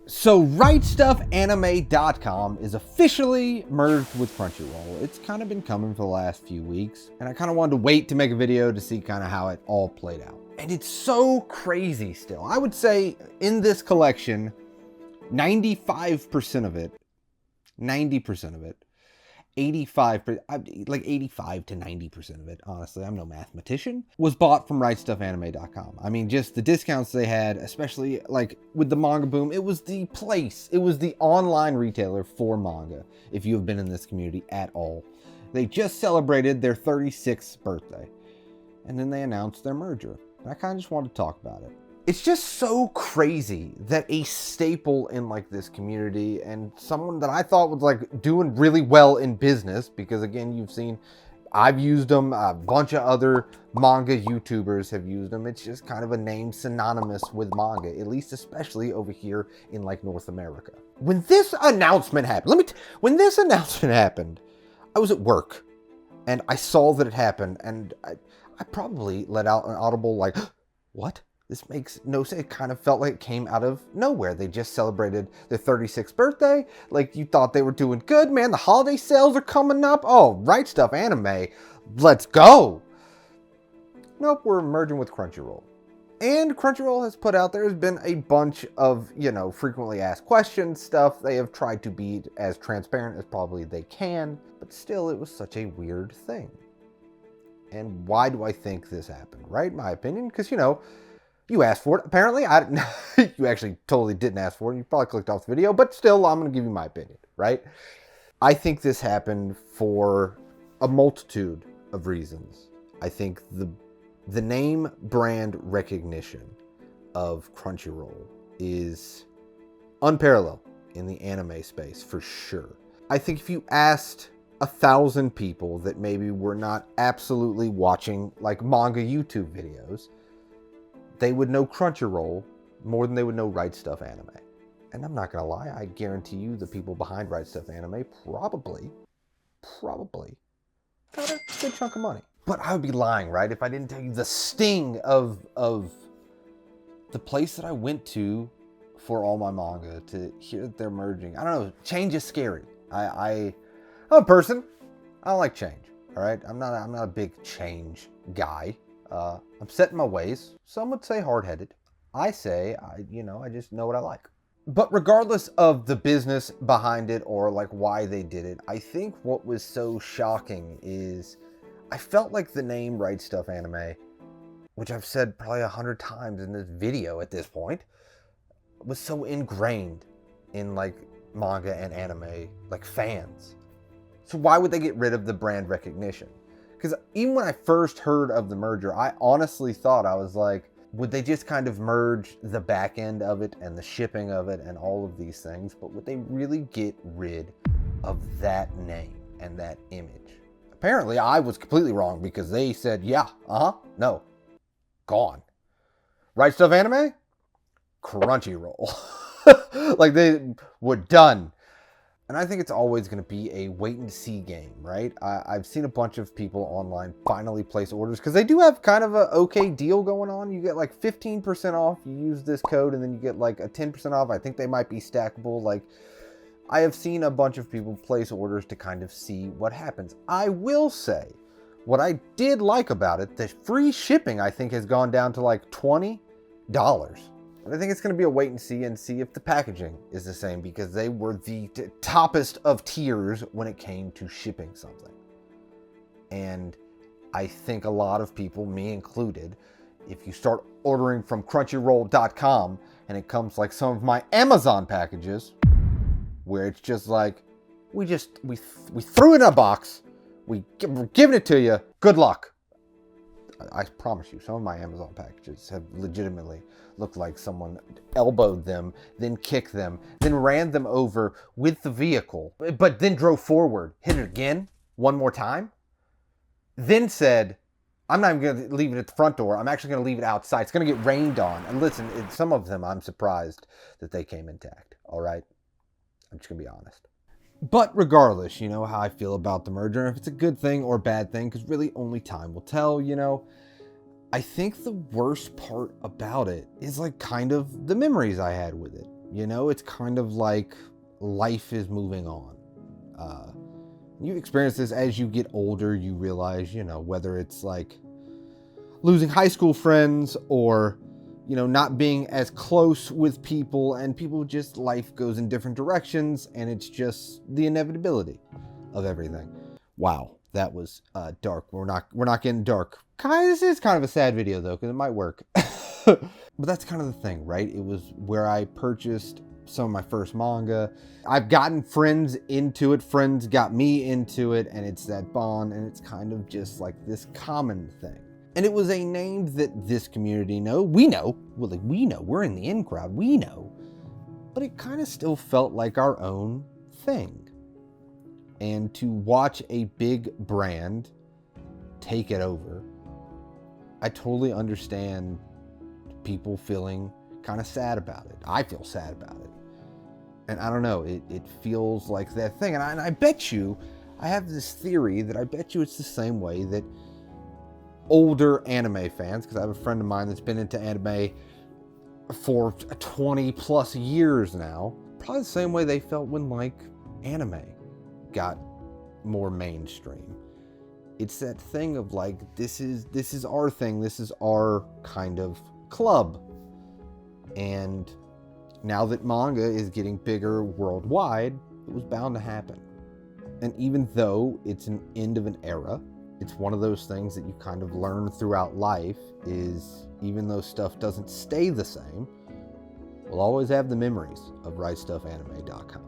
So RightStufAnime.com is officially merged with Crunchyroll. It's kind of been coming for the last few weeks, and I kind of wanted to wait to make a video to see kind of how it all played out. And it's so crazy still. I would say in this collection, 95% of it, 90% of it, 85%, like 85 to 90% of it, honestly, I'm no mathematician, was bought from RightStufAnime.com. I mean, just the discounts they had, especially like with the manga boom, it was the place, it was the online retailer for manga, if you have been in this community at all. They just celebrated their 36th birthday, and then they announced their merger. And I kind of just wanted to talk about it. It's just so crazy that a staple in like this community and someone that I thought was like doing really well in business, because again, you've seen, I've used them, a bunch of other manga YouTubers have used them. It's just kind of a name synonymous with manga, at least especially over here in like North America. When this announcement happened, I was at work and I saw that it happened, and I probably let out an audible like, what? This makes no sense. It kind of felt like it came out of nowhere. They just celebrated their 36th birthday. Like, you thought they were doing good, man. The holiday sales are coming up. Oh, Right Stuf Anime. Let's go. Nope, we're merging with Crunchyroll. And Crunchyroll has put out, there's been a bunch of, frequently asked questions stuff. They have tried to be as transparent as probably they can, but still, it was such a weird thing. And why do I think this happened, right? My opinion, because, you asked for it. Apparently, you actually totally didn't ask for it. You probably clicked off the video, but still, I'm going to give you my opinion, right? I think this happened for a multitude of reasons. I think the name brand recognition of Crunchyroll is unparalleled in the anime space, for sure. I think if you asked 1,000 people that maybe were not absolutely watching like manga YouTube videos, they would know Crunchyroll more than they would know Right Stuf Anime. And I'm not gonna lie, I guarantee you the people behind Right Stuf Anime probably got a good chunk of money. But I would be lying, right, if I didn't tell you the sting of the place that I went to for all my manga to hear that they're merging. I don't know, change is scary. I'm a person, I don't like change, all right? I'm not a big change guy. I'm set in my ways. Some would say hard-headed. I say, I just know what I like. But regardless of the business behind it or like why they did it, I think what was so shocking is I felt like the name Right Stuf Anime, which I've said probably 100 times in this video at this point, was so ingrained in like manga and anime, like fans. So why would they get rid of the brand recognition? Because even when I first heard of the merger, I honestly thought, I was like, would they just kind of merge the back end of it and the shipping of it and all of these things? But would they really get rid of that name and that image? Apparently, I was completely wrong, because they said, no, gone. Right Stuf Anime? Crunchyroll. Like, they were done. And I think it's always going to be a wait-and-see game, right? I've seen a bunch of people online finally place orders, because they do have kind of a okay deal going on. You get like 15% off, you use this code, and then you get like a 10% off. I think they might be stackable. Like, I have seen a bunch of people place orders to kind of see what happens. I will say, what I did like about it, the free shipping I think has gone down to like $20. But I think it's going to be a wait and see if the packaging is the same, because they were the toppest of tiers when it came to shipping something. And I think a lot of people, me included, if you start ordering from Crunchyroll.com and it comes like some of my Amazon packages, where it's just like, we threw it in a box, we're giving it to you, good luck. I promise you, some of my Amazon packages have legitimately looked like someone elbowed them, then kicked them, then ran them over with the vehicle, but then drove forward, hit it again, one more time, then said, I'm not even going to leave it at the front door, I'm actually going to leave it outside. It's going to get rained on. And listen, some of them, I'm surprised that they came intact, all right? I'm just going to be honest. But regardless, you know how I feel about the merger, if it's a good thing or bad thing, because really only time will tell, I think the worst part about it is like kind of the memories I had with it. You know, it's kind of like life is moving on. You experience this as you get older. You realize, you know, whether it's like losing high school friends or, you know, not being as close with people, and people just, life goes in different directions, and it's just the inevitability of everything. Wow, that was dark. We're not getting dark. This is kind of a sad video though, because it might work. But that's kind of the thing, right? It was where I purchased some of my first manga. I've gotten friends into it. Friends got me into it, and it's that bond, and it's kind of just like this common thing. And it was a name that this community we know, we're in the in crowd, we know, but it kind of still felt like our own thing. And to watch a big brand take it over, I totally understand people feeling kind of sad about it. I feel sad about it. And I don't know, it feels like that thing. And I bet you, I have this theory that I bet you it's the same way that older anime fans, because I have a friend of mine that's been into anime for 20 plus years now, probably the same way they felt when like anime got more mainstream. It's that thing of like, this is our thing, this is our kind of club. And now that manga is getting bigger worldwide, it was bound to happen. And even though it's an end of an era, it's one of those things that you kind of learn throughout life is, even though stuff doesn't stay the same, we'll always have the memories of RightStufAnime.com.